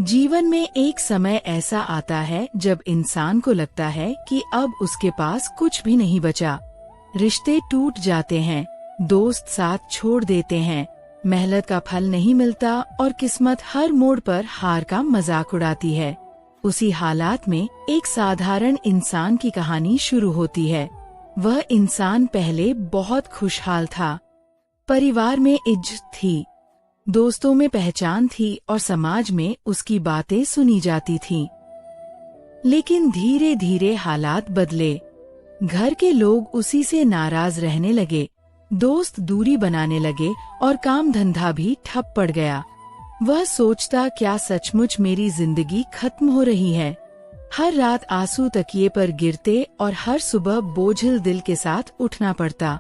जीवन में एक समय ऐसा आता है जब इंसान को लगता है कि अब उसके पास कुछ भी नहीं बचा। रिश्ते टूट जाते हैं, दोस्त साथ छोड़ देते हैं, मेहनत का फल नहीं मिलता और किस्मत हर मोड़ पर हार का मजाक उड़ाती है। उसी हालात में एक साधारण इंसान की कहानी शुरू होती है। वह इंसान पहले बहुत खुशहाल था। परिवार में इज्जत थी, दोस्तों में पहचान थी और समाज में उसकी बातें सुनी जाती थीं। लेकिन धीरे धीरे हालात बदले। घर के लोग उसी से नाराज रहने लगे, दोस्त दूरी बनाने लगे और काम धंधा भी ठप पड़ गया। वह सोचता, क्या सचमुच मेरी जिंदगी खत्म हो रही है? हर रात आंसू तकिए पर गिरते और हर सुबह बोझिल दिल के साथ उठना पड़ता।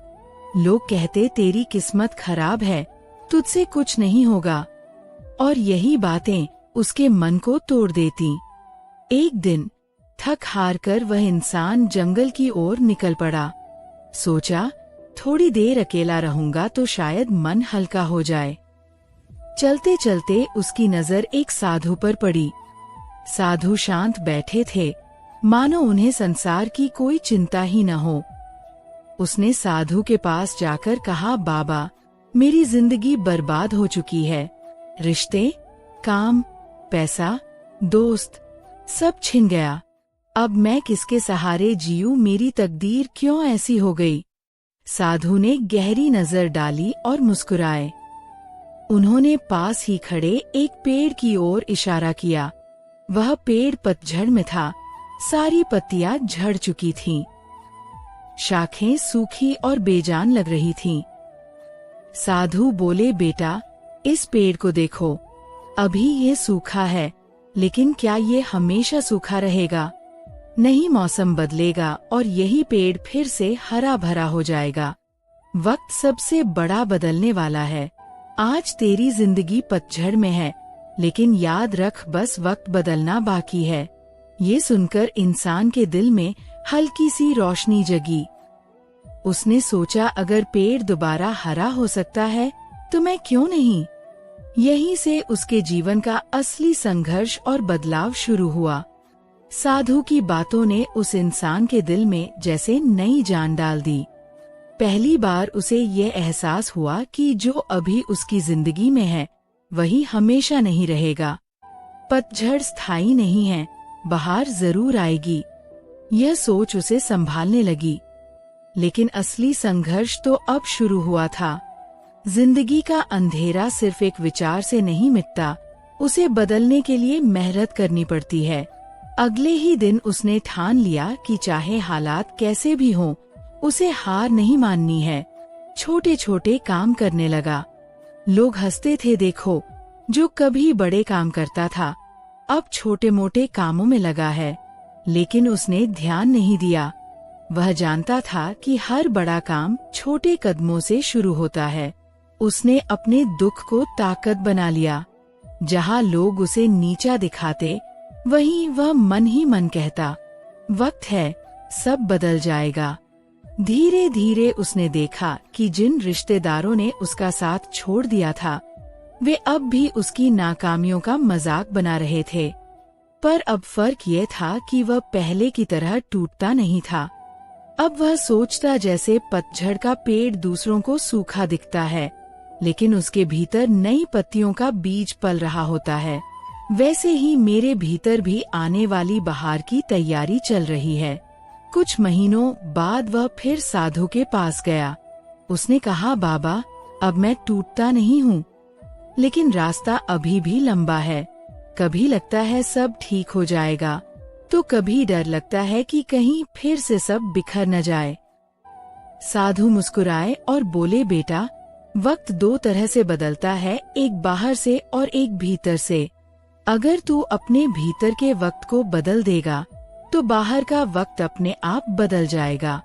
लोग कहते, तेरी किस्मत खराब है, तुझसे कुछ नहीं होगा। और यही बातें उसके मन को तोड़ देती। एक दिन थक हार कर वह इंसान जंगल की ओर निकल पड़ा। सोचा, थोड़ी देर अकेला रहूंगा तो शायद मन हल्का हो जाए। चलते चलते उसकी नजर एक साधु पर पड़ी। साधु शांत बैठे थे, मानो उन्हें संसार की कोई चिंता ही न हो। उसने साधु के पास जाकर कहा, बाबा, मेरी जिंदगी बर्बाद हो चुकी है। रिश्ते, काम, पैसा, दोस्त, सब छिन गया। अब मैं किसके सहारे जीऊं? मेरी तकदीर क्यों ऐसी हो गई? साधु ने गहरी नजर डाली और मुस्कुराए। उन्होंने पास ही खड़े एक पेड़ की ओर इशारा किया। वह पेड़ पतझड़ में था, सारी पत्तियां झड़ चुकी थीं, शाखें सूखी और बेजान लग रही थीं। साधु बोले, बेटा, इस पेड़ को देखो, अभी ये सूखा है, लेकिन क्या ये हमेशा सूखा रहेगा? नहीं, मौसम बदलेगा और यही पेड़ फिर से हरा भरा हो जाएगा। वक्त सबसे बड़ा बदलने वाला है। आज तेरी जिंदगी पतझड़ में है, लेकिन याद रख, बस वक्त बदलना बाकी है। ये सुनकर इंसान के दिल में हल्की सी रोशनी जगी। उसने सोचा, अगर पेड़ दोबारा हरा हो सकता है तो मैं क्यों नहीं? यहीं से उसके जीवन का असली संघर्ष और बदलाव शुरू हुआ। साधु की बातों ने उस इंसान के दिल में जैसे नई जान डाल दी। पहली बार उसे ये एहसास हुआ कि जो अभी उसकी जिंदगी में है वही हमेशा नहीं रहेगा। पतझड़ स्थायी नहीं है, बहार जरूर आएगी। यह सोच उसे संभालने लगी। लेकिन असली संघर्ष तो अब शुरू हुआ था। जिंदगी का अंधेरा सिर्फ एक विचार से नहीं मिटता, उसे बदलने के लिए मेहनत करनी पड़ती है। अगले ही दिन उसने ठान लिया कि चाहे हालात कैसे भी हों, उसे हार नहीं माननी है। छोटे छोटे काम करने लगा। लोग हंसते थे, देखो, जो कभी बड़े काम करता था अब छोटे मोटे कामों में लगा है। लेकिन उसने ध्यान नहीं दिया। वह जानता था कि हर बड़ा काम छोटे कदमों से शुरू होता है। उसने अपने दुख को ताकत बना लिया। जहाँ लोग उसे नीचा दिखाते, वहीं वह मन ही मन कहता, वक्त है, सब बदल जाएगा। धीरे धीरे उसने देखा कि जिन रिश्तेदारों ने उसका साथ छोड़ दिया था, वे अब भी उसकी नाकामियों का मजाक बना रहे थे। पर अब फर्क ये था कि वह पहले की तरह टूटता नहीं था। अब वह सोचता, जैसे पतझड़ का पेड़ दूसरों को सूखा दिखता है, लेकिन उसके भीतर नई पत्तियों का बीज पल रहा होता है, वैसे ही मेरे भीतर भी आने वाली बहार की तैयारी चल रही है। कुछ महीनों बाद वह फिर साधु के पास गया। उसने कहा, बाबा, अब मैं टूटता नहीं हूँ, लेकिन रास्ता अभी भी लंबा है। कभी लगता है सब ठीक हो जाएगा, तो कभी डर लगता है कि कहीं फिर से सब बिखर न जाए। साधु मुस्कुराए और बोले, बेटा, वक्त दो तरह से बदलता है, एक बाहर से और एक भीतर से। अगर तू अपने भीतर के वक्त को बदल देगा तो बाहर का वक्त अपने आप बदल जाएगा।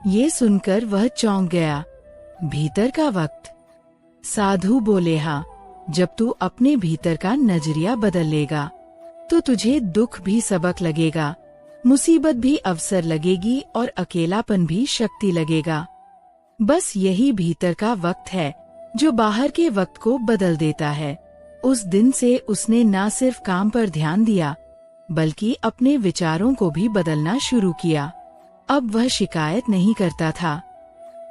ये सुनकर वह चौंक गया। भीतर का वक्त? साधु बोले, हाँ, जब तू अपने भीतर का नजरिया बदल लेगा तो तुझे दुख भी सबक लगेगा, मुसीबत भी अवसर लगेगी और अकेलापन भी शक्ति लगेगा। बस यही भीतर का वक्त है जो बाहर के वक्त को बदल देता है। उस दिन से उसने न सिर्फ काम पर ध्यान दिया, बल्कि अपने विचारों को भी बदलना शुरू किया। अब वह शिकायत नहीं करता था।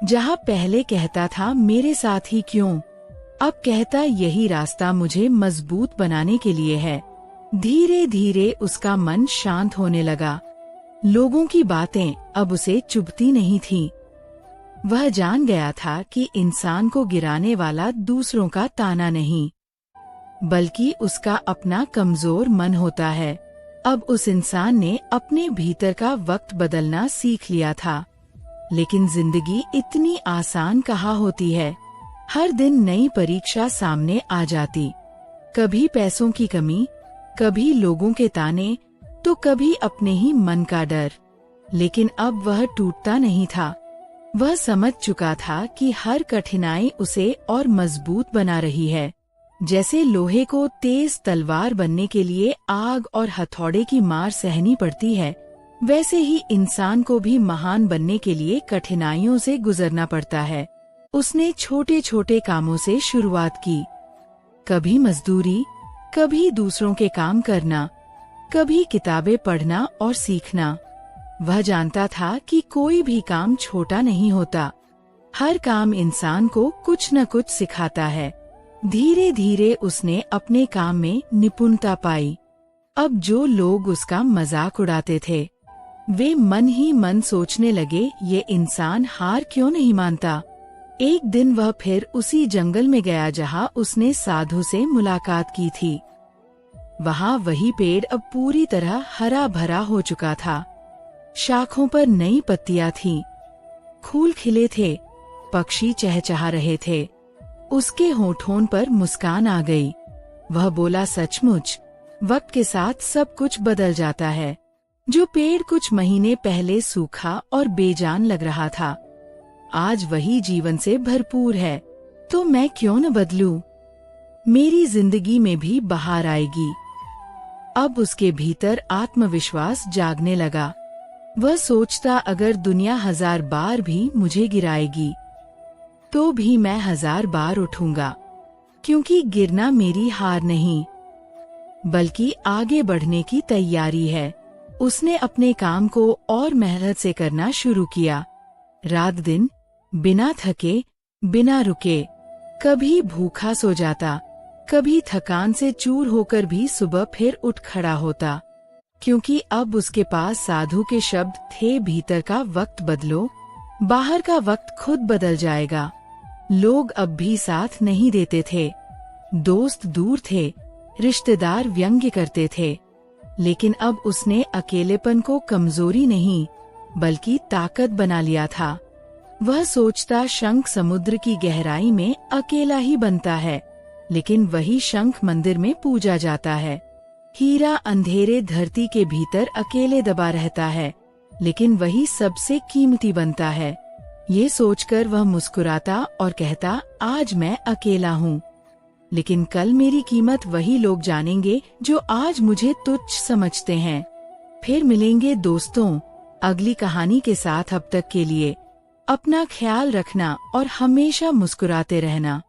जहाँ पहले कहता था मेरे साथ ही क्यों, अब कहता यही रास्ता मुझे मजबूत बनाने के लिए है। धीरे धीरे उसका मन शांत होने लगा। लोगों की बातें अब उसे चुभती नहीं थीं। वह जान गया था कि इंसान को गिराने वाला दूसरों का ताना नहीं, बल्कि उसका अपना कमजोर मन होता है। अब उस इंसान ने अपने भीतर का वक्त बदलना सीख लिया था। लेकिन जिंदगी इतनी आसान कहाँ होती है। हर दिन नई परीक्षा सामने आ जाती। कभी पैसों की कमी, कभी लोगों के ताने, तो कभी अपने ही मन का डर। लेकिन अब वह टूटता नहीं था। वह समझ चुका था कि हर कठिनाई उसे और मजबूत बना रही है। जैसे लोहे को तेज तलवार बनने के लिए आग और हथौड़े की मार सहनी पड़ती है, वैसे ही इंसान को भी महान बनने के लिए कठिनाइयों से गुजरना पड़ता है। उसने छोटे छोटे कामों से शुरुआत की। कभी मजदूरी, कभी दूसरों के काम करना, कभी किताबें पढ़ना और सीखना। वह जानता था कि कोई भी काम छोटा नहीं होता। हर काम इंसान को कुछ न कुछ सिखाता है। धीरे धीरे उसने अपने काम में निपुणता पाई। अब जो लोग उसका मजाक उड़ाते थे, वे मन ही मन सोचने लगे ये इंसान हार क्यों नहीं मानता। एक दिन वह फिर उसी जंगल में गया जहाँ उसने साधु से मुलाकात की थी। वहाँ वही पेड़ अब पूरी तरह हरा भरा हो चुका था। शाखों पर नई पत्तियां थीं, फूल खिले थे, पक्षी चहचहा रहे थे। उसके होठों पर मुस्कान आ गई। वह बोला, सचमुच वक्त के साथ सब कुछ बदल जाता है। जो पेड़ कुछ महीने पहले सूखा और बेजान लग रहा था, आज वही जीवन से भरपूर है। तो मैं क्यों न बदलूं? मेरी जिंदगी में भी बहार आएगी। अब उसके भीतर आत्मविश्वास जागने लगा। वह सोचता, अगर दुनिया 1000 बार भी मुझे गिराएगी, तो भी मैं 1000 बार उठूंगा, क्योंकि गिरना मेरी हार नहीं, बल्कि आगे बढ़ने की तैयारी है। उसने अपने काम को और मेहनत से करना शुरू किया। रात दिन, बिना थके, बिना रुके। कभी भूखा सो जाता, कभी थकान से चूर होकर भी सुबह फिर उठ खड़ा होता, क्योंकि अब उसके पास साधु के शब्द थे, भीतर का वक्त बदलो, बाहर का वक्त खुद बदल जाएगा। लोग अब भी साथ नहीं देते थे, दोस्त दूर थे, रिश्तेदार व्यंग्य करते थे। लेकिन अब उसने अकेलेपन को कमजोरी नहीं, बल्कि ताकत बना लिया था। वह सोचता, शंख समुद्र की गहराई में अकेला ही बनता है, लेकिन वही शंख मंदिर में पूजा जाता है। हीरा अंधेरे धरती के भीतर अकेले दबा रहता है, लेकिन वही सबसे कीमती बनता है। ये सोचकर वह मुस्कुराता और कहता, आज मैं अकेला हूँ, लेकिन कल मेरी कीमत वही लोग जानेंगे जो आज मुझे तुच्छ समझते हैं। फिर मिलेंगे दोस्तों, अगली कहानी के साथ। अब तक के लिए अपना ख्याल रखना और हमेशा मुस्कुराते रहना।